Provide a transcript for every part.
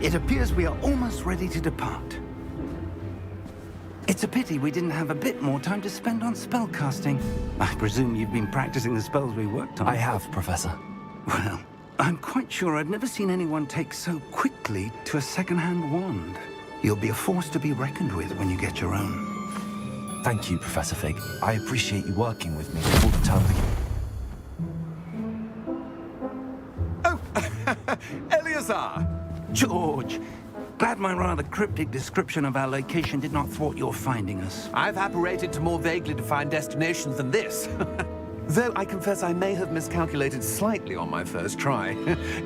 It appears we are almost ready to depart. It's a pity we didn't have a bit more time to spend on spellcasting. I presume you've been practicing the spells we worked on. I have, Professor. Well, I'm quite sure I've never seen anyone take so quickly to a second-hand wand. You'll be a force to be reckoned with when you get your own. Thank you, Professor Fig. I appreciate you working with me all the time. Oh, Eleazar! George, glad my rather cryptic description of our location did not thwart your finding us. I've apparated to more vaguely defined destinations than this. Though I confess I may have miscalculated slightly on my first try.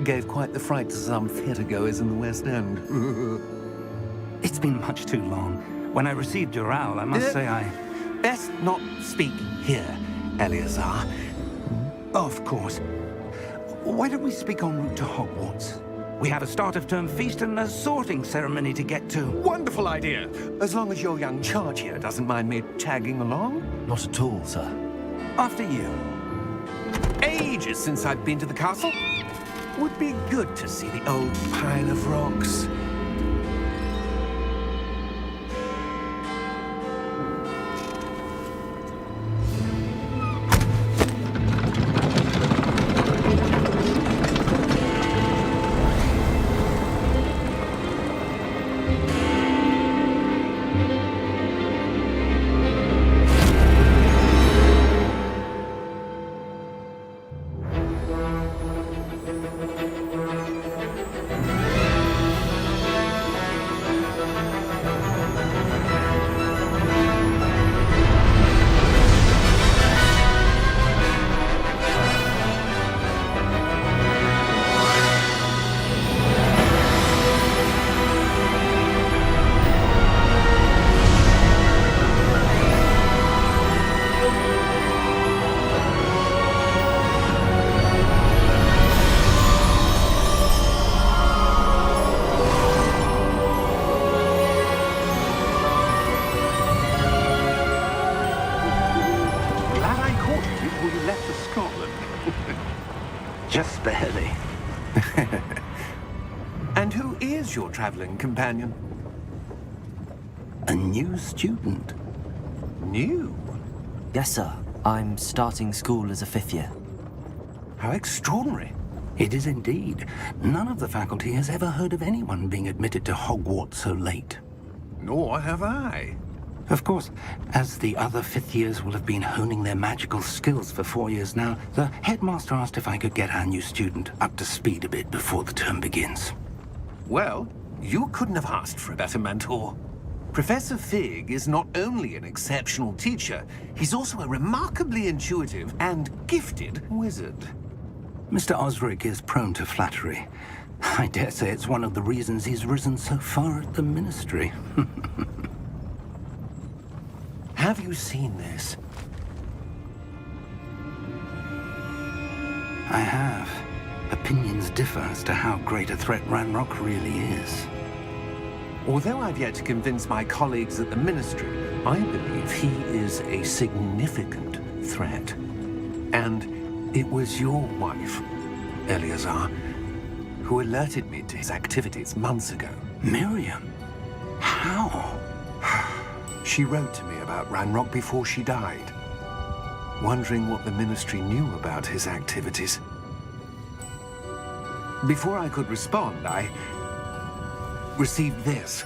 Gave quite the fright to some theatre-goers in the West End. It's been much too long. When I received your owl, I must say I... Best not speak here, Eleazar. Of course. Why don't we speak en route to Hogwarts? We have a start-of-term feast and a sorting ceremony to get to. Wonderful idea! As long as your young charge here doesn't mind me tagging along. Not at all, sir. After you. Ages since I've been to the castle. Would be good to see the old pile of rocks. Just barely. And who is your traveling companion? A new student. New? Yes, sir. I'm starting school as a 5th year. How extraordinary. It is indeed. None of the faculty has ever heard of anyone being admitted to Hogwarts so late. Nor have I. Of course, as the other 5th years will have been honing their magical skills for 4 years now, the headmaster asked if I could get our new student up to speed a bit before the term begins. Well, you couldn't have asked for a better mentor. Professor Fig is not only an exceptional teacher, he's also a remarkably intuitive and gifted wizard. Mr. Osric is prone to flattery. I dare say it's one of the reasons he's risen so far at the Ministry. Have you seen this? I have. Opinions differ as to how great a threat Ranrock really is. Although I've yet to convince my colleagues at the Ministry, I believe he is a significant threat. And it was your wife, Eleazar, who alerted me to his activities months ago. Miriam? How? She wrote to me about Ranrock before she died, wondering what the Ministry knew about his activities. Before I could respond, I received this.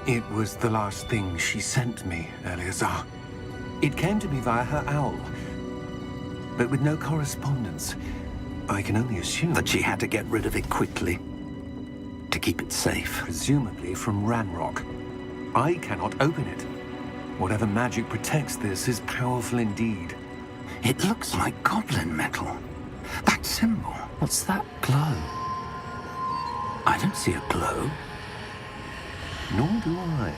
It was the last thing she sent me, Eleazar. It came to me via her owl, but with no correspondence. I can only assume That she had to get rid of it quickly, to keep it safe. presumably from Ranrock. I cannot open it. Whatever magic protects this is powerful indeed. It looks like goblin metal. That symbol. What's that glow? I don't see a glow. Nor do I.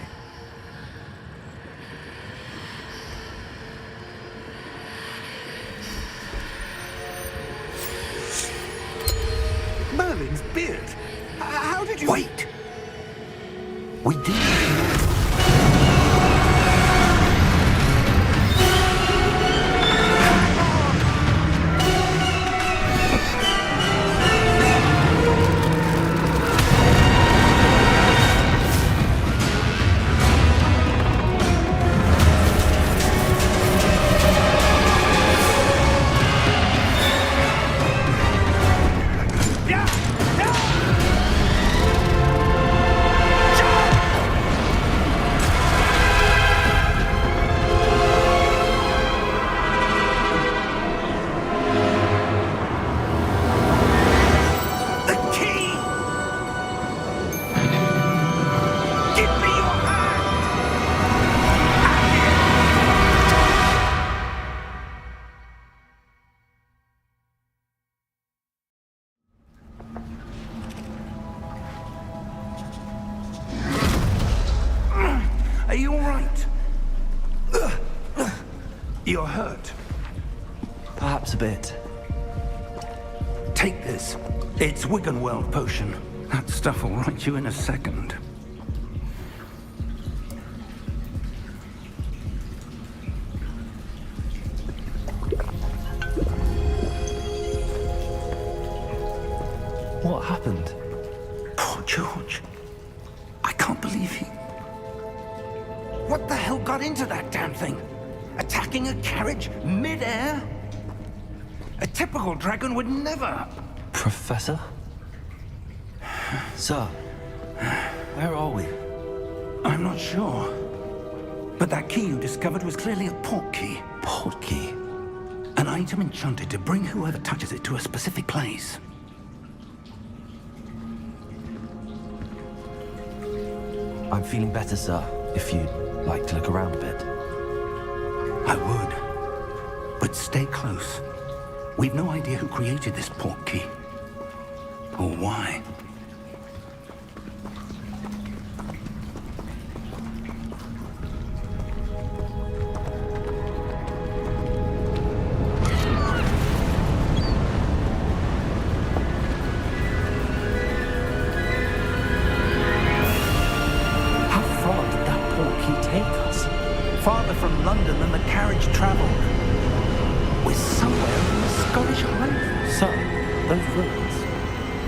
Merlin's beard. How did you... Wait! We did. you all right? You're hurt. Perhaps a bit. Take this. It's Wiggenweld potion. That stuff will right you in a second. What happened? Poor George. I can't believe he... What the hell got into that damn thing? Attacking a carriage mid-air? A typical dragon would never... Professor? Sir, where are we? I'm not sure. But that key you discovered was clearly a port key. Port key? An item enchanted to bring whoever touches it to a specific place. I'm feeling better, sir, if you'd like to look around a bit. I would. But stay close. We've no idea who created this port key. Or why. Farther from London than the carriage travelled. We're somewhere in the Scottish Highlands. Sir, those ruins.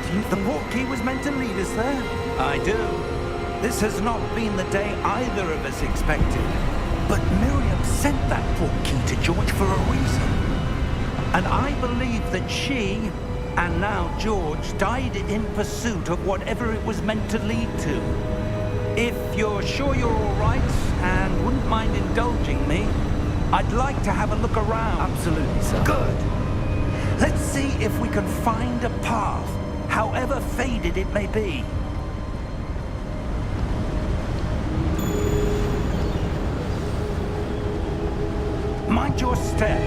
Do you think the port key was meant to lead us there? I do. This has not been the day either of us expected. But Miriam sent that port key to George for a reason. And I believe that she, and now George, died in pursuit of whatever it was meant to lead to. If you're sure you're all right and wouldn't mind indulging me, I'd like to have a look around. Absolutely, sir. Good. Let's see if we can find a path, however faded it may be. Mind your step.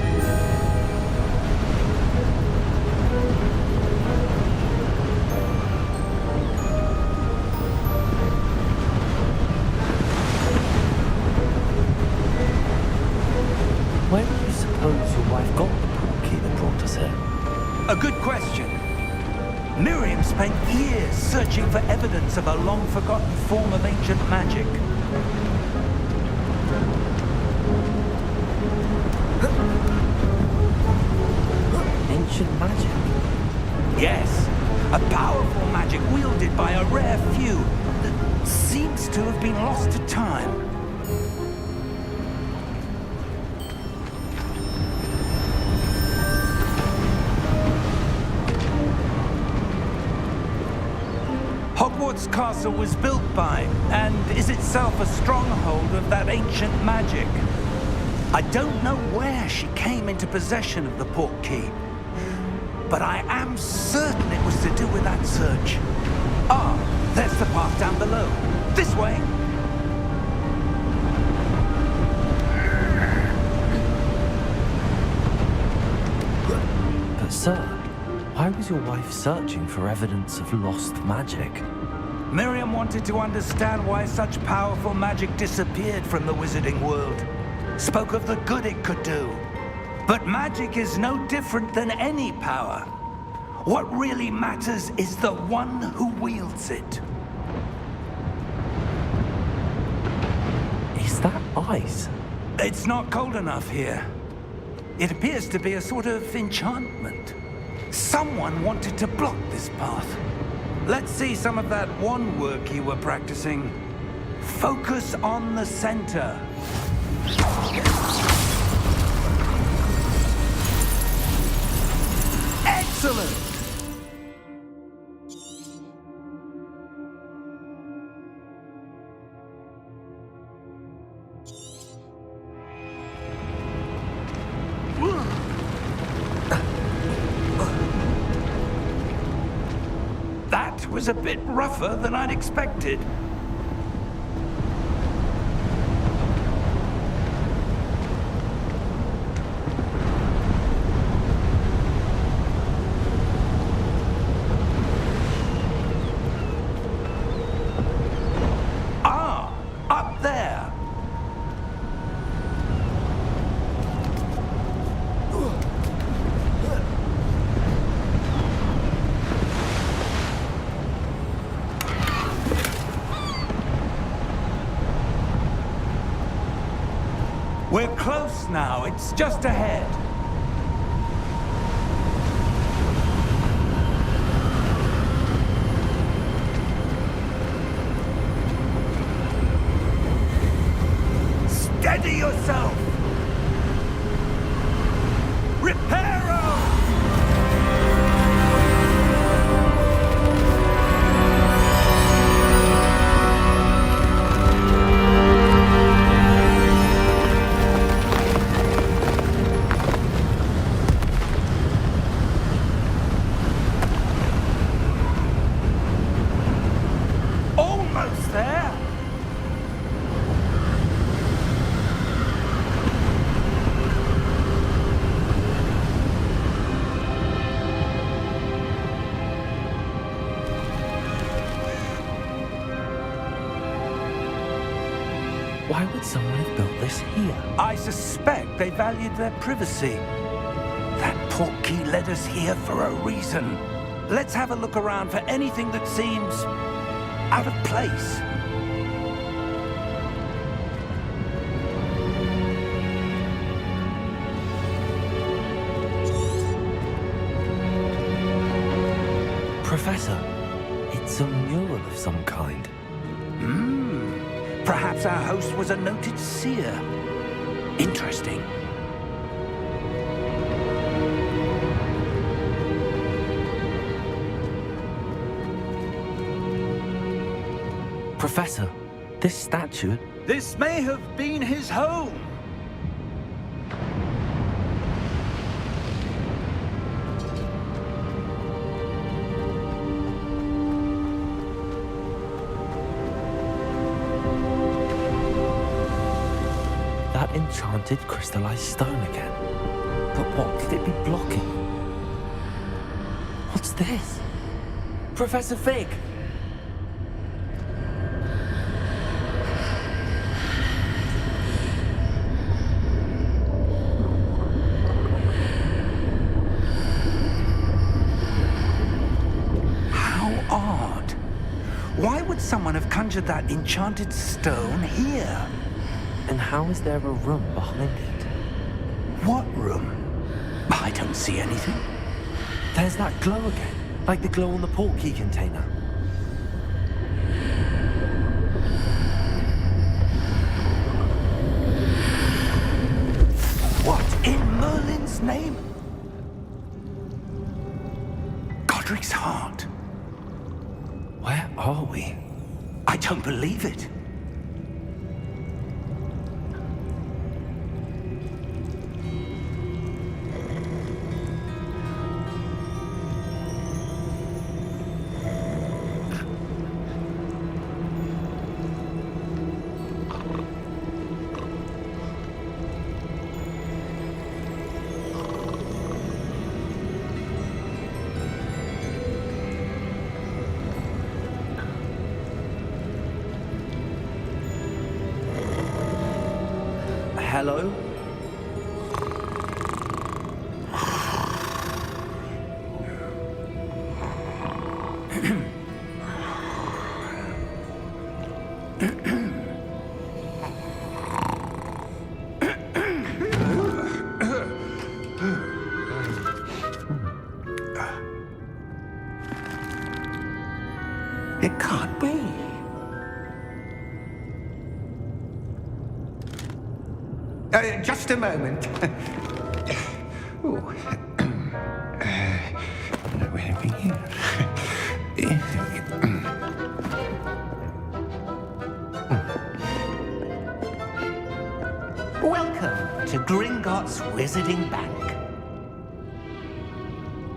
Where do you suppose your wife got the port key that brought us here? A good question. Miriam spent years searching for evidence of a long-forgotten form of ancient magic. Ancient magic? Yes, a powerful magic wielded by a rare few that seems to have been lost to time. Hogwarts Castle was built by, and is itself a stronghold of that ancient magic. I don't know where she came into possession of the port key, but I am certain it was to do with that search. Ah, there's the path down below. This way. But sir, why was your wife searching for evidence of lost magic? Miriam wanted to understand why such powerful magic disappeared from the wizarding world. Spoke of the good it could do. But magic is no different than any power. What really matters is the one who wields it. Is that ice? It's not cold enough here. It appears to be a sort of enchantment. Someone wanted to block this path. Let's see some of that wand work you were practicing. Focus on the center. Excellent! That was a bit rougher than I'd expected. Ah, up there. We're close now. It's just ahead. Steady yourself! Reparo! Almost there! Why would someone have built this here? I suspect they valued their privacy. That portkey led us here for a reason. Let's have a look around for anything that seems out of place. Professor, it's a mural of some kind. Perhaps our host was a noted seer. Interesting. Professor, this statue... This may have been his home. That enchanted crystallized stone again. But what could it be blocking? What's this? Professor Fig! How odd. Why would someone have conjured that enchanted stone here? And how is there a room behind it? What room? I don't see anything. There's that glow again, like the glow on the portkey container. What in Merlin's name? Godric's heart. Where are we? I don't believe it. Hello? It can't be. Just a moment. Ooh. Where are we here? Welcome to Gringotts Wizarding Bank.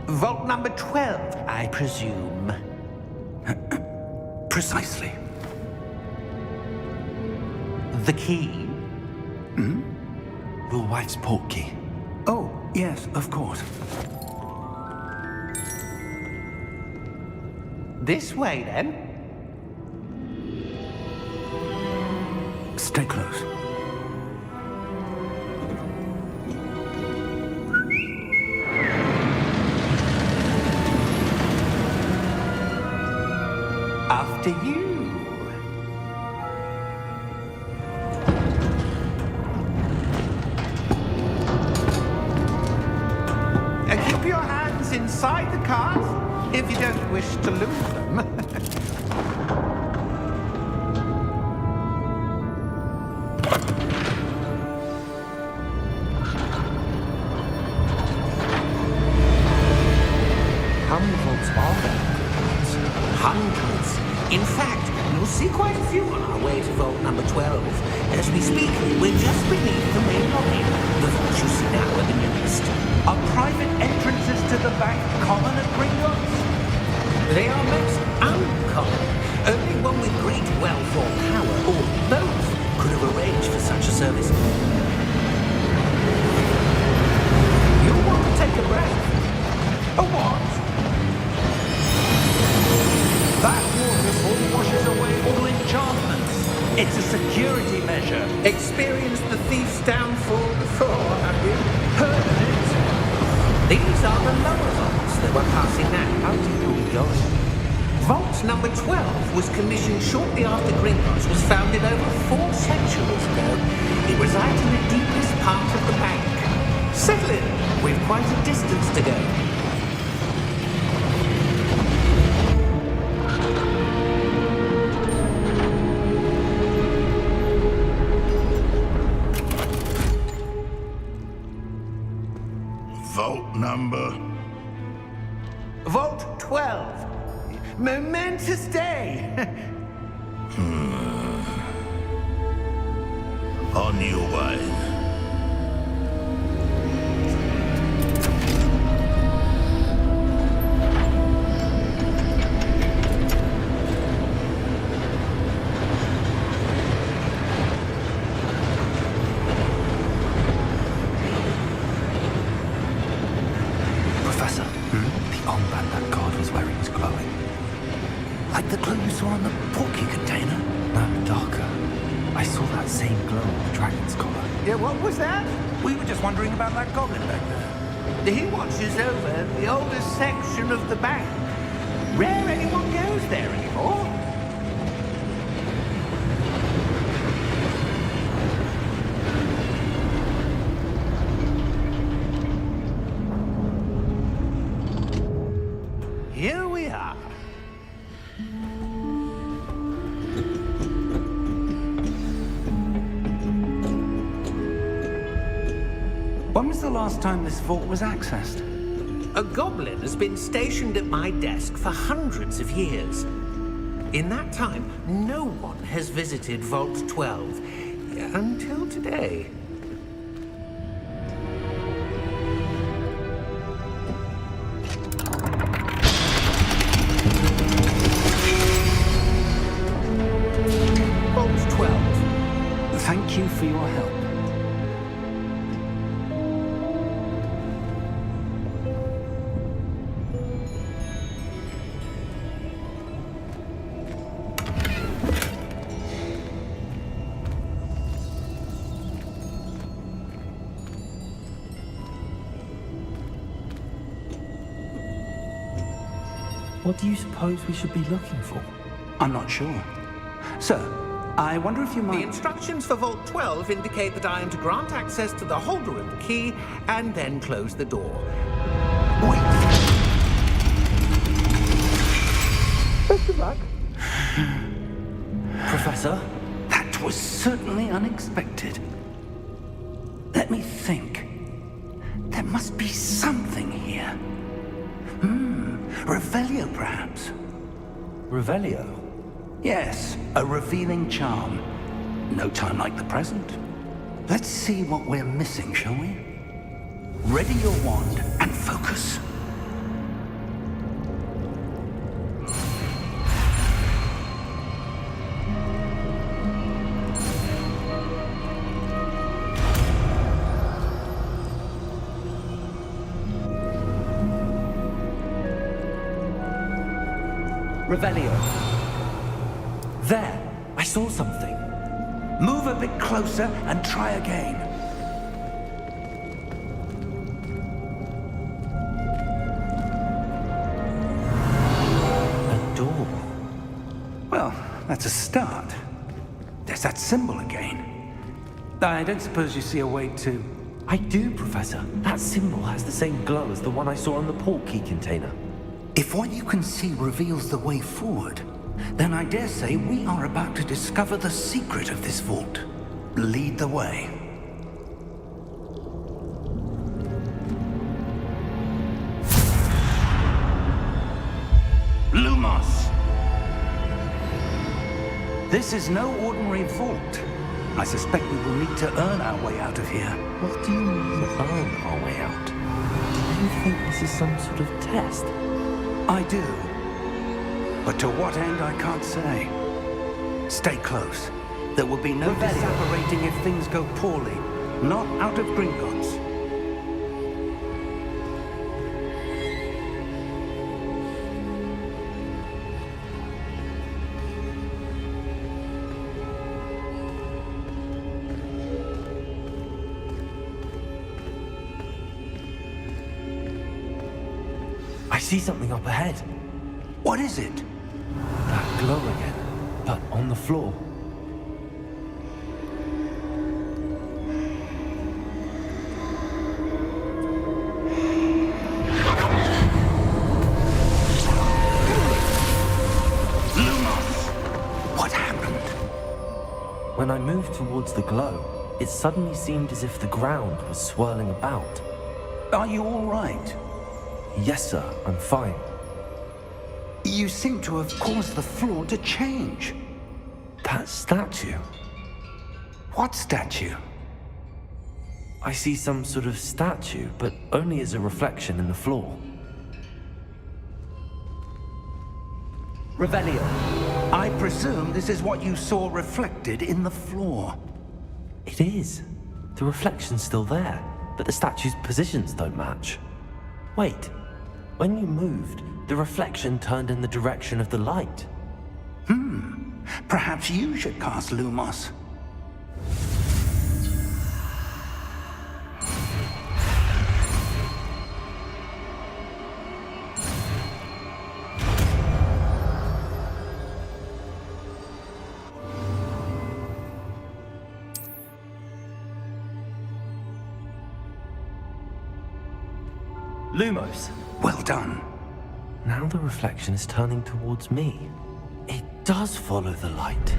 Vault number 12, I presume. Precisely. The key? Your wife's portkey. Oh, yes, of course. This way, then. Stay close. After you. cards, if you don't wish to lose them. How many vaults are there? Hundreds. In fact, you'll see quite a few on our way to vault number 12. As we speak, we're just beneath the main lobby. The vaults you see now are the newest. Are private entrances to the bank common at Gringotts? They are most uncommon. Only one with great wealth or power, or both, could have arranged for such a service. You'll want to take a breath. A what? That waterfall washes away all enchantments. It's a security measure. Experienced the thief's downfall before, have you? Heard of it? These are the lower vaults that we're passing now. How deep are we going? Vault number 12 was commissioned shortly after Gringotts was founded over 4 centuries ago. It resides in the deepest part of the bank. Settle in. We've quite a distance to go. Vault number. Vault 12. Momentous day. On your way. Professor, the armband that guard was wearing is glowing. Like the glow you saw on the porky container? No, darker. I saw that same glow on the dragon's collar. Yeah, what was that? We were just wondering about that goblin back there. He watches over the oldest section of the bank. Rare anyone goes there anymore. Here we are. When was the last time this vault was accessed? A goblin has been stationed at my desk for hundreds of years. In that time, no one has visited Vault 12 until today. Vault 12. Thank you for your help. What do you suppose we should be looking for? I'm not sure. Sir, I wonder if you The might... instructions for Vault 12 indicate that I am to grant access to the holder of the key and then close the door. Wait! Best of luck. Professor? That was certainly unexpected. Let me think. There must be something here. Revelio, perhaps? Revelio? Yes, a revealing charm. No time like the present. Let's see what we're missing, shall we? Ready your wand and focus. Revelio. There! I saw something. Move a bit closer and try again. A door. Well, that's a start. There's that symbol again. I don't suppose you see a way to... I do, Professor. That symbol has the same glow as the one I saw on the port key container. If what you can see reveals the way forward, then I dare say we are about to discover the secret of this vault. Lead the way. Lumos! This is no ordinary vault. I suspect we will need to earn our way out of here. What do you mean, earn our way out? Do you think this is some sort of test? I do. But to what end, I can't say. Stay close. There will be no disapparating if things go poorly. Not out of Gringotts. I see something up ahead. What is it? That glow again, but on the floor. What happened? When I moved towards the glow, it suddenly seemed as if the ground was swirling about. Are you all right? Yes, sir, I'm fine. You seem to have caused the floor to change. That statue. What statue? I see some sort of statue, but only as a reflection in the floor. Revelio, I presume this is what you saw reflected in the floor. It is. The reflection's still there, but the statue's positions don't match. Wait, when you moved, the reflection turned in the direction of the light. Perhaps you should cast Lumos. Lumos. Well done. Now the reflection is turning towards me. It does follow the light.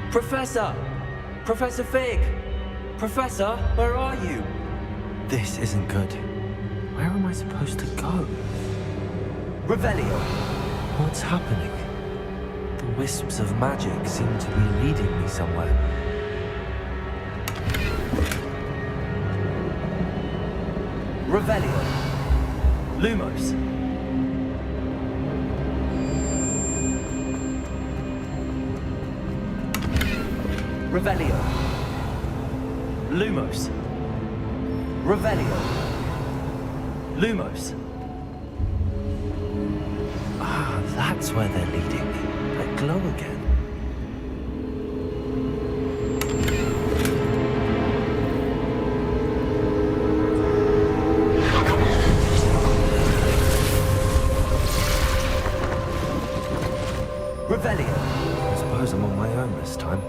Professor! Professor Fig! Professor, where are you? This isn't good. Where am I supposed to go? Revelio. What's happening? The wisps of magic seem to be leading me somewhere. Revelio. Lumos. Revelio. Lumos. Revelio. Lumos. Ah, that's where they're leading me. That glow again. Revelio. I suppose I'm on my own this time.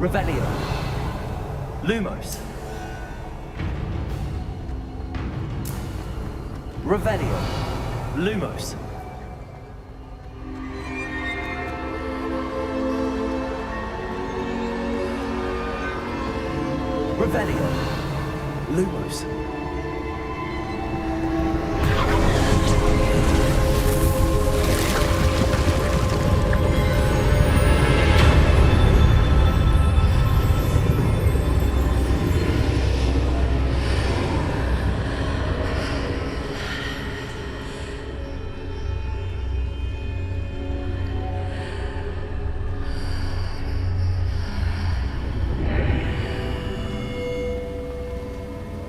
Revelio. Lumos. Revelio. Lumos. Revelio. Lumos.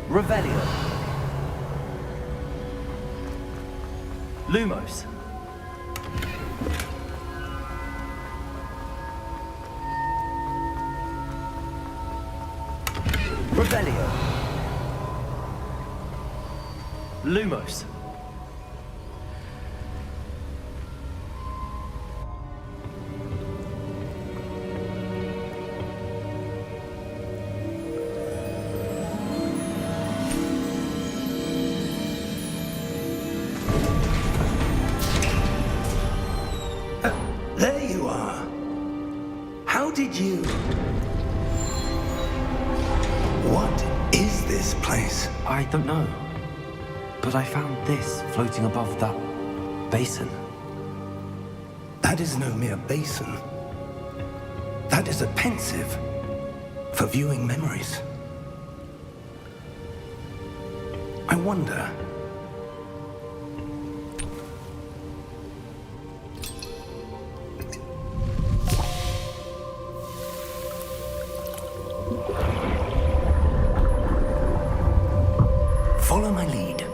Revelio. Lumos. Revelio. Lumos. There you are. How did you... What is this place? I don't know. But I found this floating above that basin. That is no mere basin. That is a pensive for viewing memories. I wonder... Follow my lead.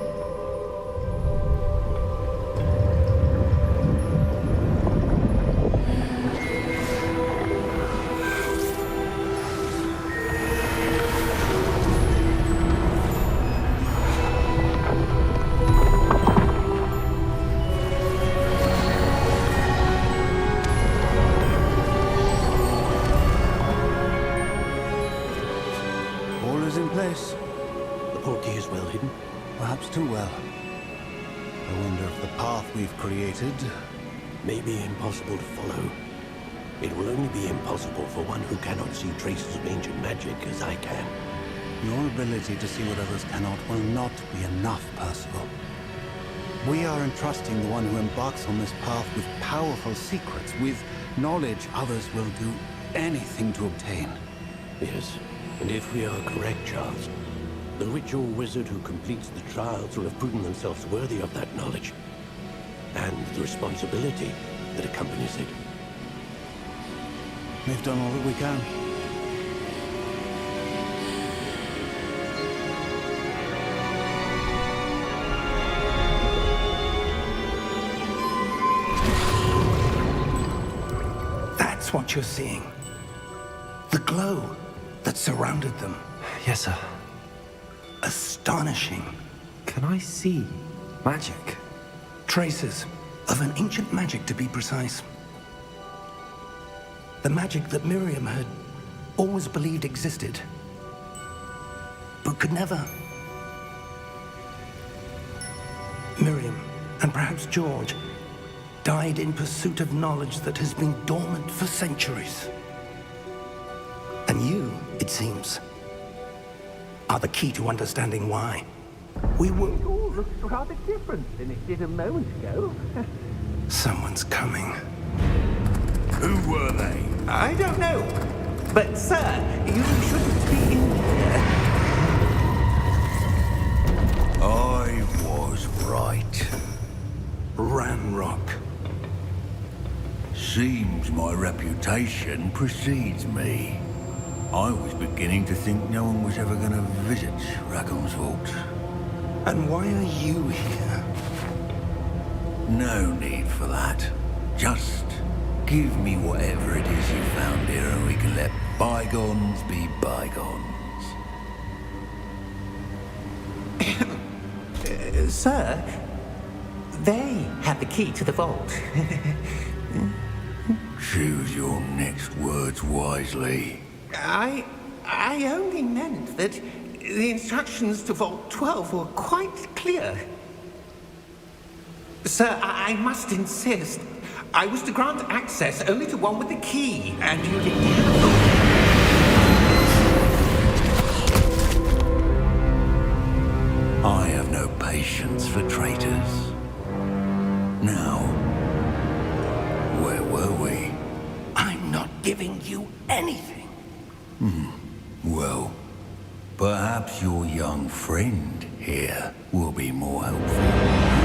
All is in place. The portkey is well hidden. Perhaps too well. I wonder if the path we've created... May be impossible to follow. It will only be impossible for one who cannot see traces of ancient magic as I can. Your ability to see what others cannot will not be enough, Percival. We are entrusting the one who embarks on this path with powerful secrets, with knowledge others will do anything to obtain. Yes, and if we are correct, Charles, the witch or wizard who completes the trials will have proven themselves worthy of that knowledge, and the responsibility that accompanies it. We've done all that we can. That's what you're seeing. The glow that surrounded them. Yes, sir. Astonishing. Can I see magic? Traces of an ancient magic, to be precise. The magic that Miriam had always believed existed, but could never. Miriam, and perhaps George, died in pursuit of knowledge that has been dormant for centuries. And you, it seems, are the key to understanding why. We were... It all looks rather different than it did a moment ago. Someone's coming. Who were they? I don't know. But, sir, you shouldn't be in here. I was right. Ranrock. Seems my reputation precedes me. I was beginning to think no one was ever going to visit Rackham's vault. And why are you here? No need for that. Just give me whatever it is you found here and we can let bygones be bygones. Sir, they have the key to the vault. Choose your next words wisely. I only meant that the instructions to Vault 12 were quite clear. Sir, I must insist. I was to grant access only to one with the key, and you didn't have I have no patience for traitors. Now, where were we? I'm not giving you anything. Well, perhaps your young friend here will be more helpful.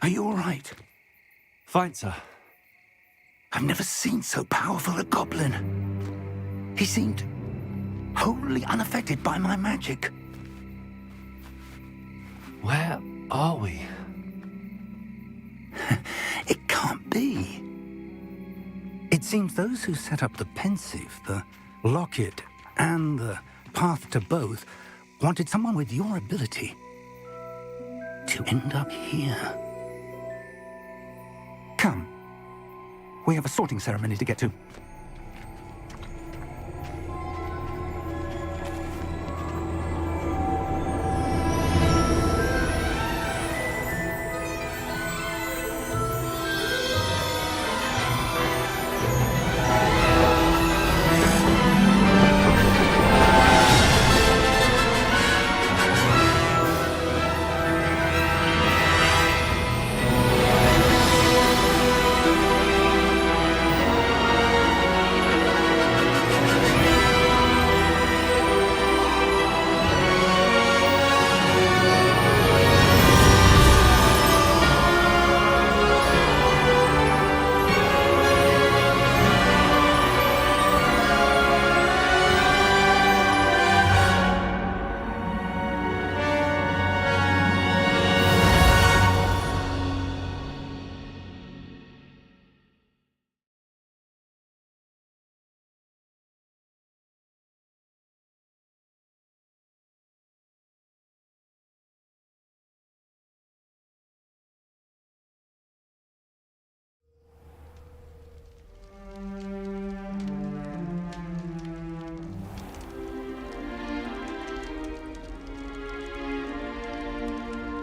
Are you all right? Fine, sir. I've never seen so powerful a goblin. He seemed wholly unaffected by my magic. Where are we? It can't be. It seems those who set up the pensive, the locket, and the path to both wanted someone with your ability to end up here. Come. We have a sorting ceremony to get to.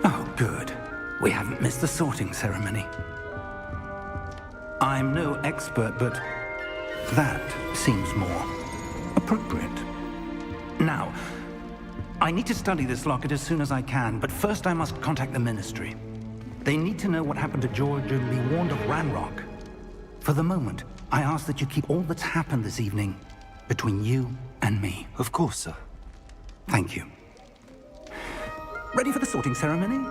Oh, good. We haven't missed the sorting ceremony. I'm no expert, but that seems more appropriate. Now, I need to study this locket as soon as I can, but first I must contact the Ministry. They need to know what happened to George and be warned of Ranrock. For the moment, I ask that you keep all that's happened this evening between you and me. Of course, sir. Thank you. Ready for the sorting ceremony?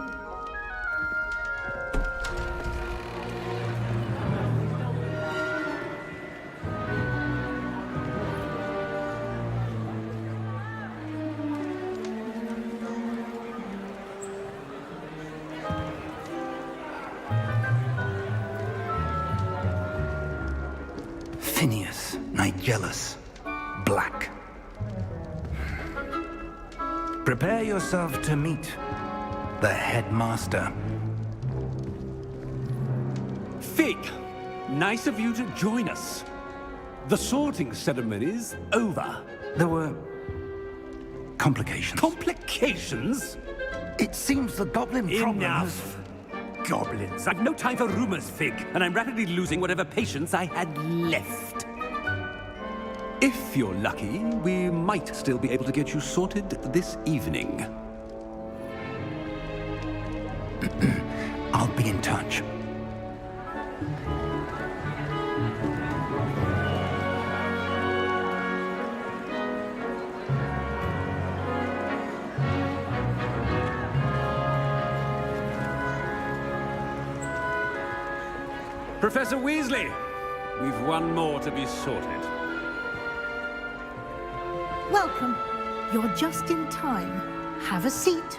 Phineas, Nigellus, Black. Prepare yourself to meet the headmaster. Fig, nice of you to join us. The sorting ceremony's over. There were complications. Complications? It seems the goblin problem Enough. goblins! I've no time for rumors, Fig, and I'm rapidly losing whatever patience I had left. If you're lucky, we might still be able to get you sorted this evening. I'll be in touch. Professor Weasley, we've one more to be sorted. Welcome. You're just in time. Have a seat.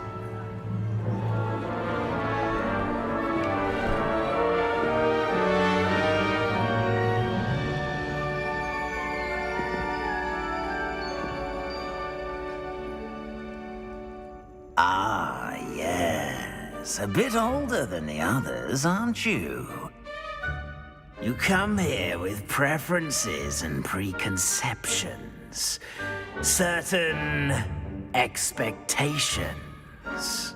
Ah, yes. A bit older than the others, aren't you? You come here with preferences and preconceptions. Certain expectations.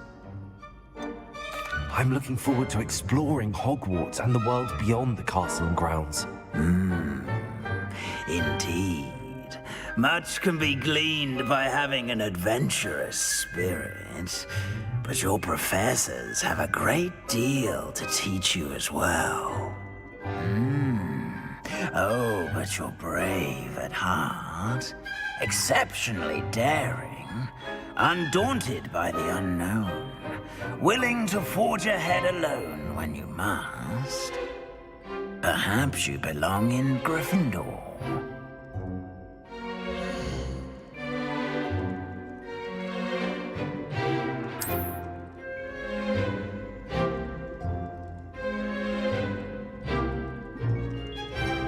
I'm looking forward to exploring Hogwarts and the world beyond the castle and grounds. Indeed. Much can be gleaned by having an adventurous spirit, but your professors have a great deal to teach you as well. Oh, but you're brave at heart, exceptionally daring, undaunted by the unknown, willing to forge ahead alone when you must. Perhaps you belong in Gryffindor.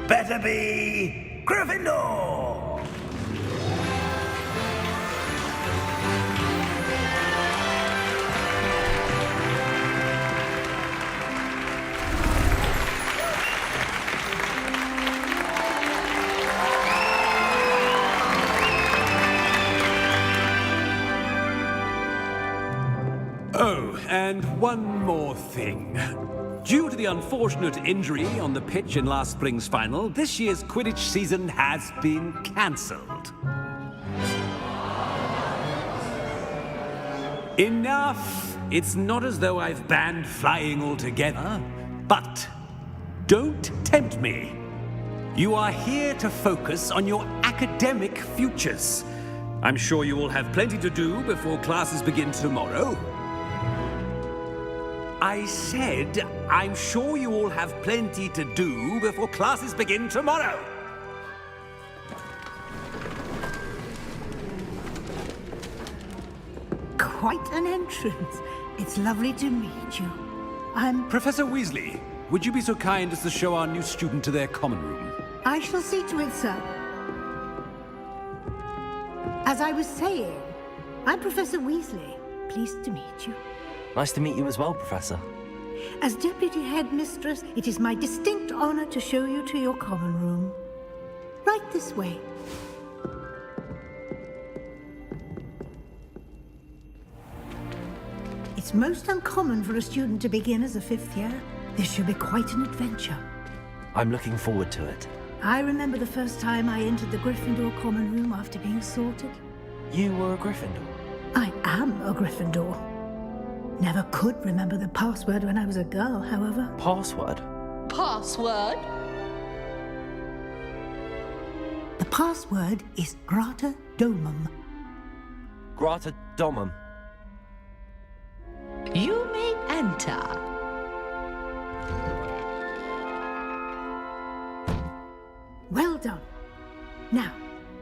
Better be Gryffindor! Oh, and one more thing. Due to the unfortunate injury on the pitch in last spring's final, this year's Quidditch season has been cancelled. Enough! It's not as though I've banned flying altogether, but don't tempt me. You are here to focus on your academic futures. I'm sure you will have plenty to do before classes begin tomorrow. I said, I'm sure you all have plenty to do before classes begin tomorrow. Quite an entrance. It's lovely to meet you. I'm... Professor Weasley, would you be so kind as to show our new student to their common room? I shall see to it, sir. As I was saying, I'm Professor Weasley. Pleased to meet you. Nice to meet you as well, Professor. As Deputy Headmistress, it is my distinct honor to show you to your common room. Right this way. It's most uncommon for a student to begin as a fifth year. This should be quite an adventure. I'm looking forward to it. I remember the first time I entered the Gryffindor common room after being sorted. You were a Gryffindor? I am a Gryffindor. Never could remember the password when I was a girl, however. Password? Password? The password is Grata Domum. Grata Domum. You may enter. Well done. Now,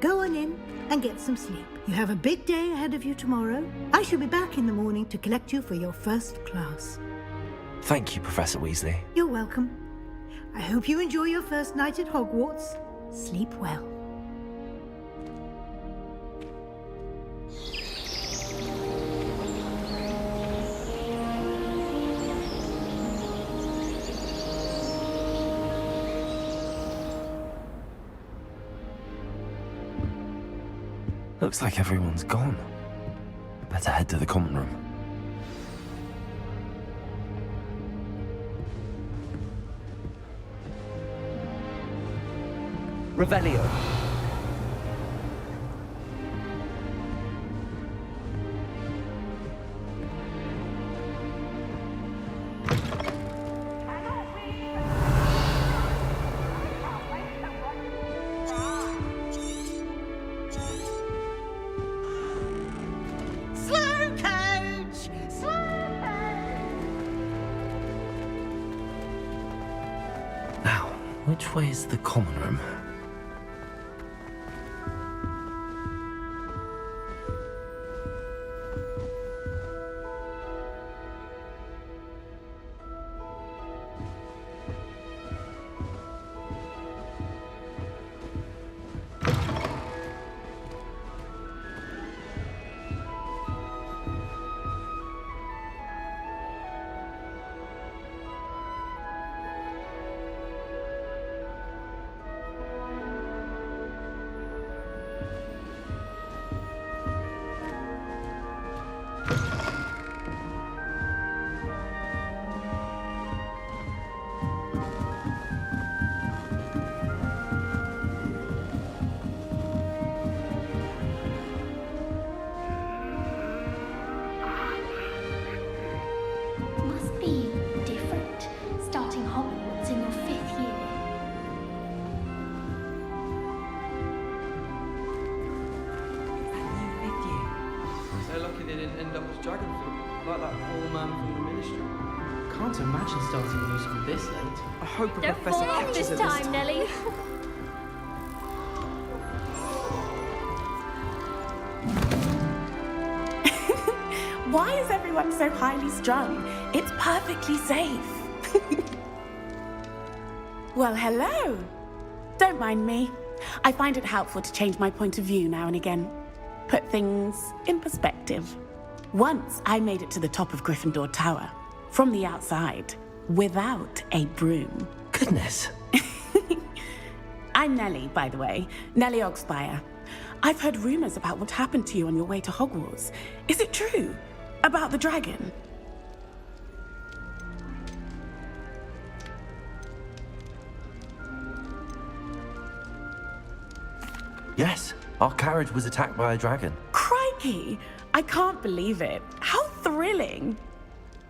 go on in and get some sleep. You have a big day ahead of you tomorrow. I shall be back in the morning to collect you for your first class. Thank you, Professor Weasley. You're welcome. I hope you enjoy your first night at Hogwarts. Sleep well. Looks like everyone's gone. Better head to the common room. Revelio. Slow coach! Now, which way is the common room? Must be different, starting Hogwarts in your 5th year. So lucky they didn't end up as dragonfly, like that poor man from the ministry. Can't imagine starting news from this late. I hope a Don't professor fall off catches this her time, Nelly. Why is everyone so highly strung? It's perfectly safe. Well, hello. Don't mind me. I find it helpful to change my point of view now and again. Put things in perspective. Once I made it to the top of Gryffindor Tower, from the outside, without a broom. Goodness. I'm Nellie, by the way. Nellie Ogspire. I've heard rumors about what happened to you on your way to Hogwarts. Is it true? About the dragon? Yes, our carriage was attacked by a dragon. Crikey! I can't believe it. How thrilling!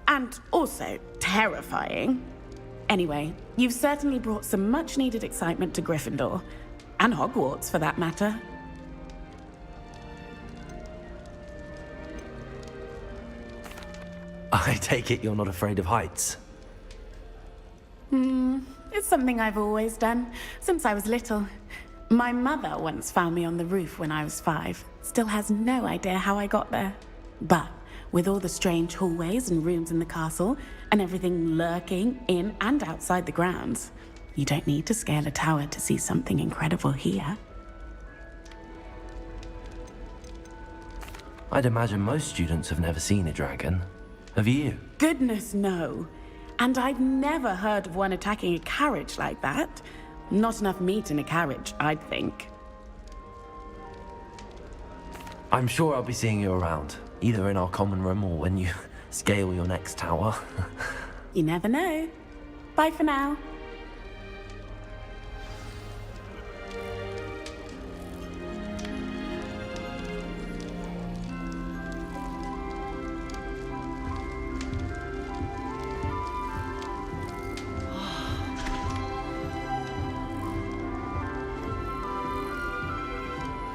And also terrifying. Anyway, you've certainly brought some much-needed excitement to Gryffindor. And Hogwarts, for that matter. I take it you're not afraid of heights. It's something I've always done, since I was little. My mother once found me on the roof when I was 5. Still has no idea how I got there. But with all the strange hallways and rooms in the castle, and everything lurking in and outside the grounds, you don't need to scale a tower to see something incredible here. I'd imagine most students have never seen a dragon. Have you? Goodness, no. And I've never heard of one attacking a carriage like that. Not enough meat in a carriage, I'd think. I'm sure I'll be seeing you around, either in our common room or when you scale your next tower. You never know. Bye for now.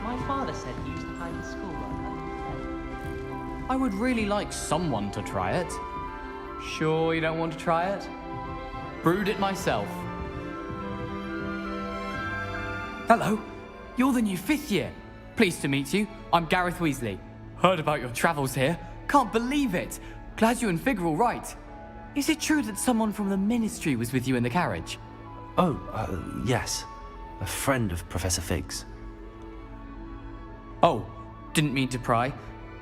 My father said he used to hide in school like that. I would really like someone to try it. Sure you don't want to try it? Brewed it myself. Hello, you're the new 5th year. Pleased to meet you. I'm Gareth Weasley. Heard about your travels here. Can't believe it. Glad you and Fig are all right. Is it true that someone from the Ministry was with you in the carriage? Oh, yes. A friend of Professor Fig's. Oh, didn't mean to pry.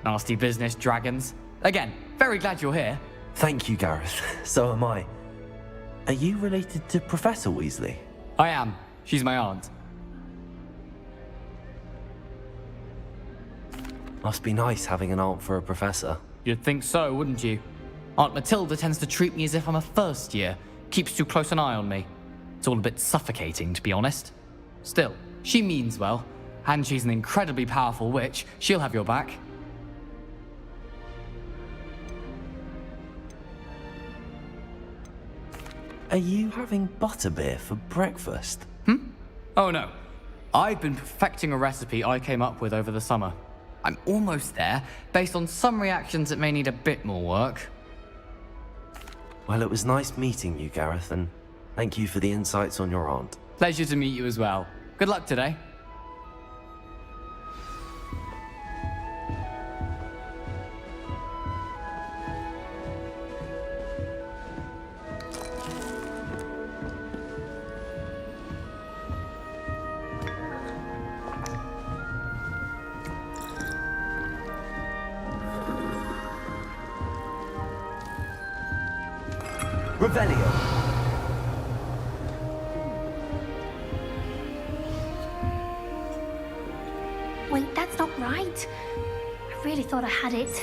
Nasty business, dragons. Again, very glad you're here. Thank you, Gareth. So am I. Are you related to Professor Weasley? I am. She's my aunt. Must be nice having an aunt for a professor. You'd think so, wouldn't you? Aunt Matilda tends to treat me as if I'm a first year. Keeps too close an eye on me. It's all a bit suffocating, to be honest. Still, she means well, and she's an incredibly powerful witch. She'll have your back. Are you having butterbeer for breakfast? Oh no. I've been perfecting a recipe I came up with over the summer. I'm almost there, based on some reactions that may need a bit more work. Well, it was nice meeting you, Gareth, and thank you for the insights on your aunt. Pleasure to meet you as well. Good luck today. Revelio. Wait, that's not right. I really thought I had it.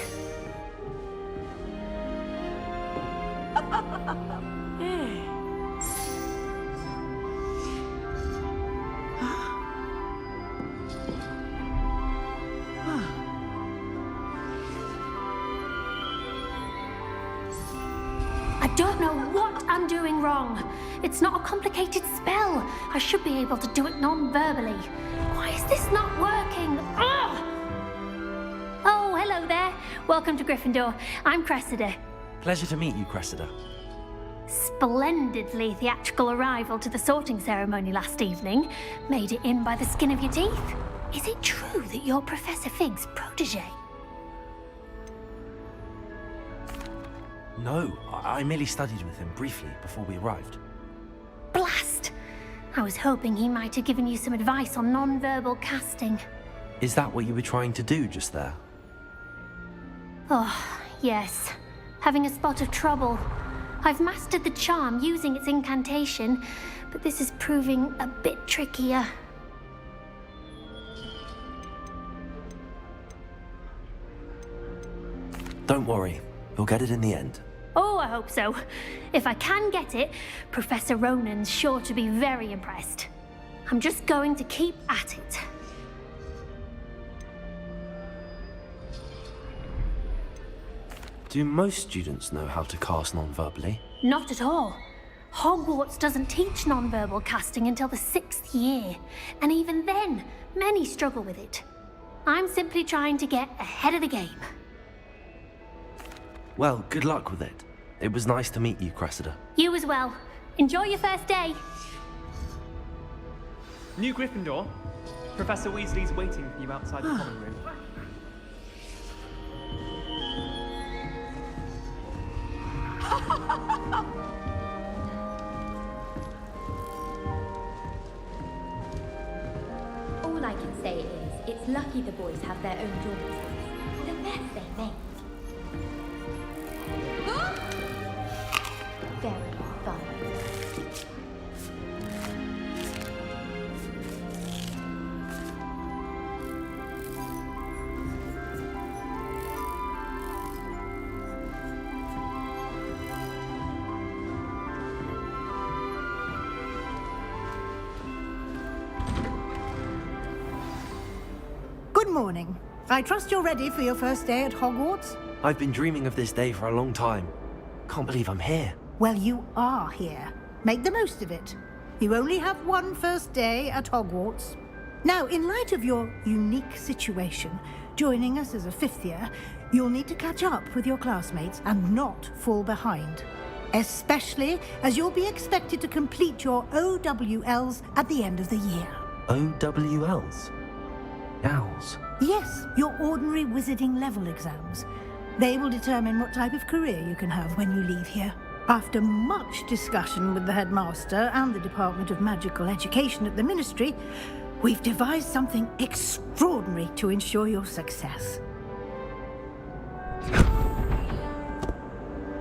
I don't know what I'm doing wrong. It's not a complicated spell. I should be able to do it non-verbally. Why is this not working? Ugh! Oh, hello there. Welcome to Gryffindor. I'm Cressida. Pleasure to meet you, Cressida. Splendidly theatrical arrival to the sorting ceremony last evening. Made it in by the skin of your teeth. Is it true that you're Professor Fig's protege? No, I merely studied with him briefly before we arrived. Blast! I was hoping he might have given you some advice on non-verbal casting. Is that what you were trying to do just there? Oh, yes. Having a spot of trouble. I've mastered the charm using its incantation, but this is proving a bit trickier. Don't worry, you'll get it in the end. Oh, I hope so. If I can get it, Professor Ronan's sure to be very impressed. I'm just going to keep at it. Do most students know how to cast non-verbally? Not at all. Hogwarts doesn't teach non-verbal casting until the 6th year, and even then, many struggle with it. I'm simply trying to get ahead of the game. Well, good luck with it. It was nice to meet you, Cressida. You as well. Enjoy your first day. New Gryffindor. Professor Weasley's waiting for you outside the common room. All I can say is, it's lucky the boys have their own dormitories. The mess they make. Very fun. Good morning. I trust you're ready for your first day at Hogwarts? I've been dreaming of this day for a long time. Can't believe I'm here. Well, you are here. Make the most of it. You only have one first day at Hogwarts. Now, in light of your unique situation, joining us as a 5th year, you'll need to catch up with your classmates and not fall behind. Especially as you'll be expected to complete your OWLs at the end of the year. OWLs? Owls? Yes, your ordinary wizarding level exams. They will determine what type of career you can have when you leave here. After much discussion with the headmaster and the Department of Magical Education at the Ministry, we've devised something extraordinary to ensure your success.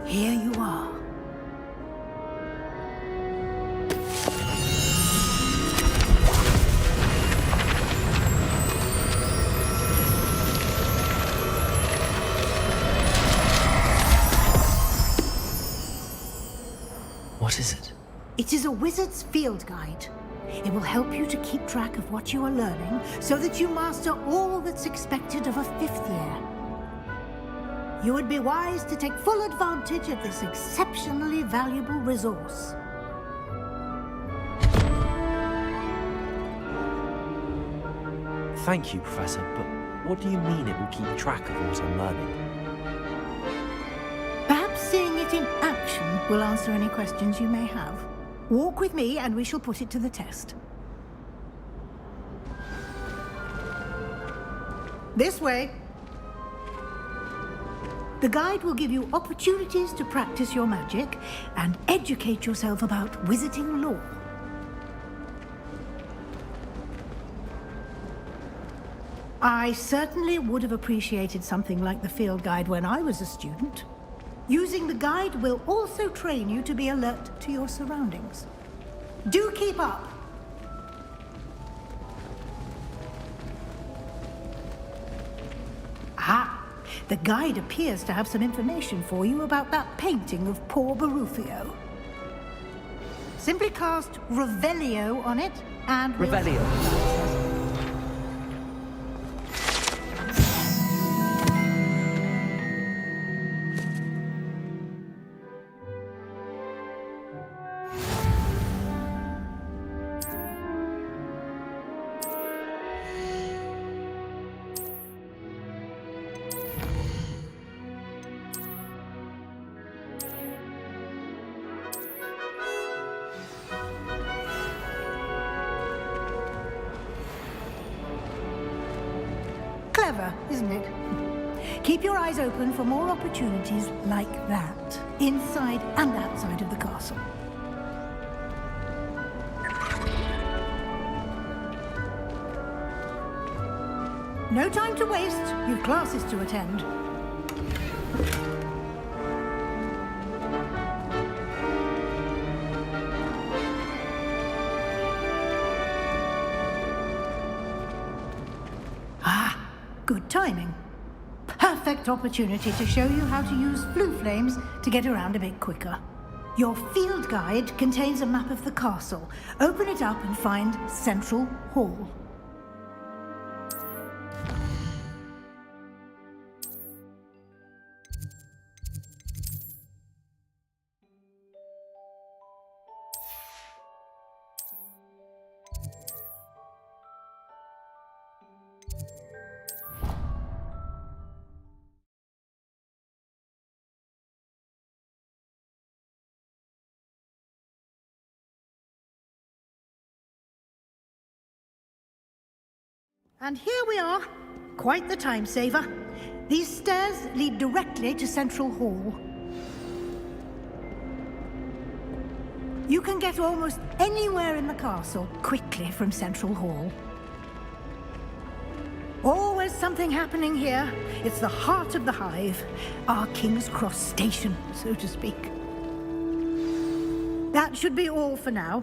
Here you are. What is it? It is a wizard's field guide. It will help you to keep track of what you are learning so that you master all that's expected of a 5th year. You would be wise to take full advantage of this exceptionally valuable resource. Thank you, Professor, but what do you mean it will keep track of what I'm learning? Perhaps seeing it in action will answer any questions you may have. Walk with me and we shall put it to the test. This way. The guide will give you opportunities to practice your magic and educate yourself about wizarding lore. I certainly would have appreciated something like the field guide when I was a student. Using the guide will also train you to be alert to your surroundings. Do keep up! Ah! The guide appears to have some information for you about that painting of poor Barufio. Simply cast Revelio on it and... Revelio. Clever, isn't it? Keep your eyes open for more opportunities like that, inside and outside of the castle. No time to waste. You've classes to attend. Good timing. Perfect opportunity to show you how to use flue flames to get around a bit quicker. Your field guide contains a map of the castle. Open it up and find Central Hall. And here we are. Quite the time saver. These stairs lead directly to Central Hall. You can get almost anywhere in the castle quickly from Central Hall. Always something happening here. It's the heart of the hive, our King's Cross station, so to speak. That should be all for now.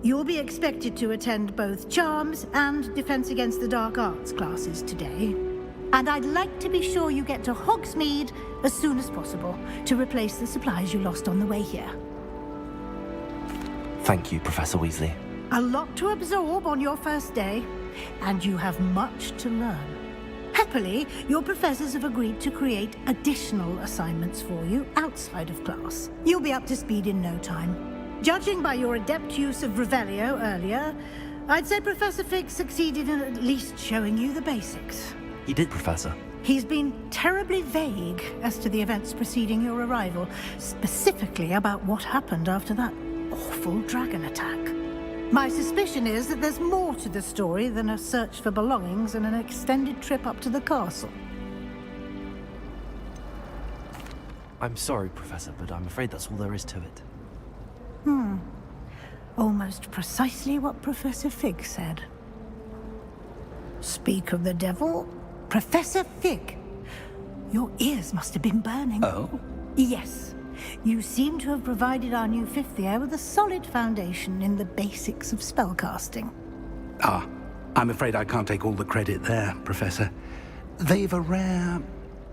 You'll be expected to attend both Charms and Defense Against the Dark Arts classes today. And I'd like to be sure you get to Hogsmeade as soon as possible to replace the supplies you lost on the way here. Thank you, Professor Weasley. A lot to absorb on your first day, and you have much to learn. Happily, your professors have agreed to create additional assignments for you outside of class. You'll be up to speed in no time. Judging by your adept use of Revelio earlier, I'd say Professor Fig succeeded in at least showing you the basics. He did, Professor. He's been terribly vague as to the events preceding your arrival, specifically about what happened after that awful dragon attack. My suspicion is that there's more to the story than a search for belongings and an extended trip up to the castle. I'm sorry, Professor, but I'm afraid that's all there is to it. Almost precisely what Professor Fig said. Speak of the devil, Professor Fig. Your ears must have been burning. Oh? Yes. You seem to have provided our new 5th year with a solid foundation in the basics of spellcasting. Ah, I'm afraid I can't take all the credit there, Professor. They've a rare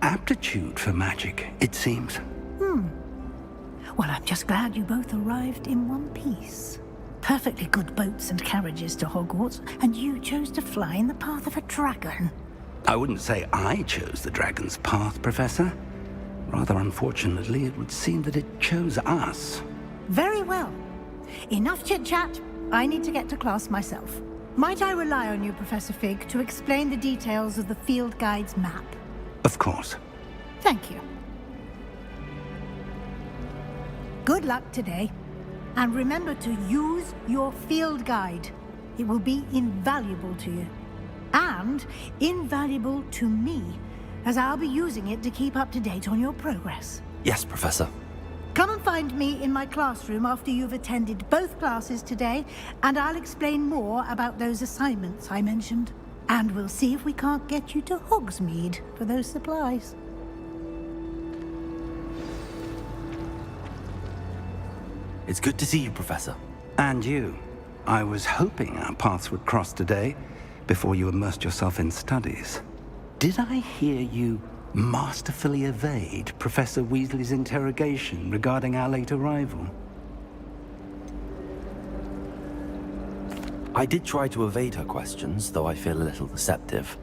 aptitude for magic, it seems. Well, I'm just glad you both arrived in one piece. perfectly good boats and carriages to Hogwarts, and you chose to fly in the path of a dragon. I wouldn't say I chose the dragon's path, Professor. Rather unfortunately, it would seem that it chose us. Very well. Enough chit-chat. I need to get to class myself. Might I rely on you, Professor Fig, to explain the details of the field guide's map? Of course. Thank you. Good luck today. And remember to use your field guide. It will be invaluable to you. And invaluable to me, as I'll be using it to keep up to date on your progress. Yes, Professor. Come and find me in my classroom after you've attended both classes today, and I'll explain more about those assignments I mentioned. And we'll see if we can't get you to Hogsmeade for those supplies. It's good to see you, Professor. And you. I was hoping our paths would cross today, before you immersed yourself in studies. Did I hear you masterfully evade Professor Weasley's interrogation regarding our late arrival? I did try to evade her questions, though I feel a little deceptive.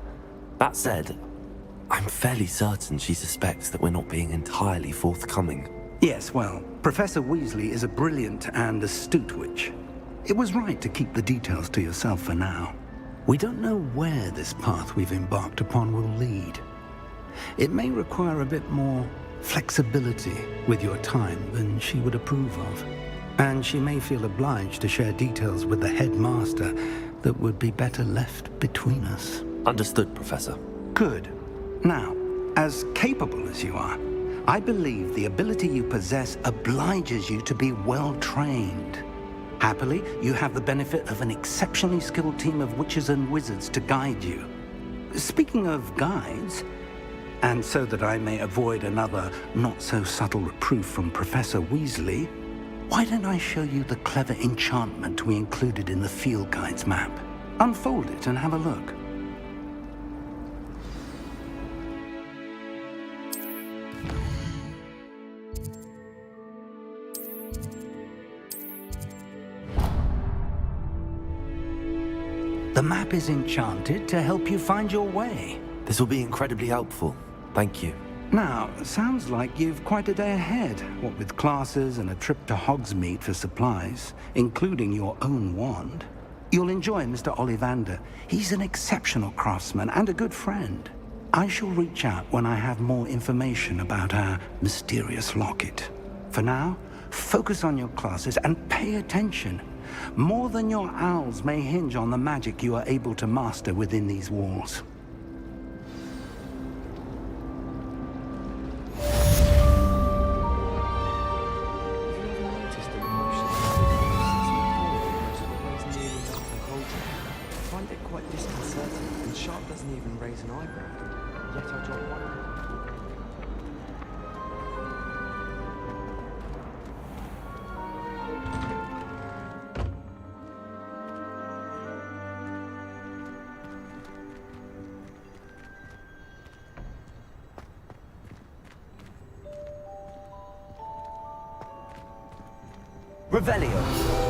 That said, I'm fairly certain she suspects that we're not being entirely forthcoming. Yes, well, Professor Weasley is a brilliant and astute witch. It was right to keep the details to yourself for now. We don't know where this path we've embarked upon will lead. It may require a bit more flexibility with your time than she would approve of. And she may feel obliged to share details with the headmaster that would be better left between us. Understood, Professor. Good. Now, as capable as you are, I believe the ability you possess obliges you to be well trained. Happily, you have the benefit of an exceptionally skilled team of witches and wizards to guide you. Speaking of guides, and so that I may avoid another not-so-subtle reproof from Professor Weasley, why don't I show you the clever enchantment we included in the field guide's map? Unfold it and have a look. The map is enchanted to help you find your way. This will be incredibly helpful. Thank you. Now, sounds like you've quite a day ahead, what with classes and a trip to Hogsmeade for supplies, including your own wand. You'll enjoy Mr. Ollivander. He's an exceptional craftsman and a good friend. I shall reach out when I have more information about our mysterious locket. For now, focus on your classes and pay attention. More than your owls may hinge on the magic you are able to master within these walls. I find it quite disconcerting, and Sharp doesn't even raise an eyebrow. Yet I drop one. Revelio.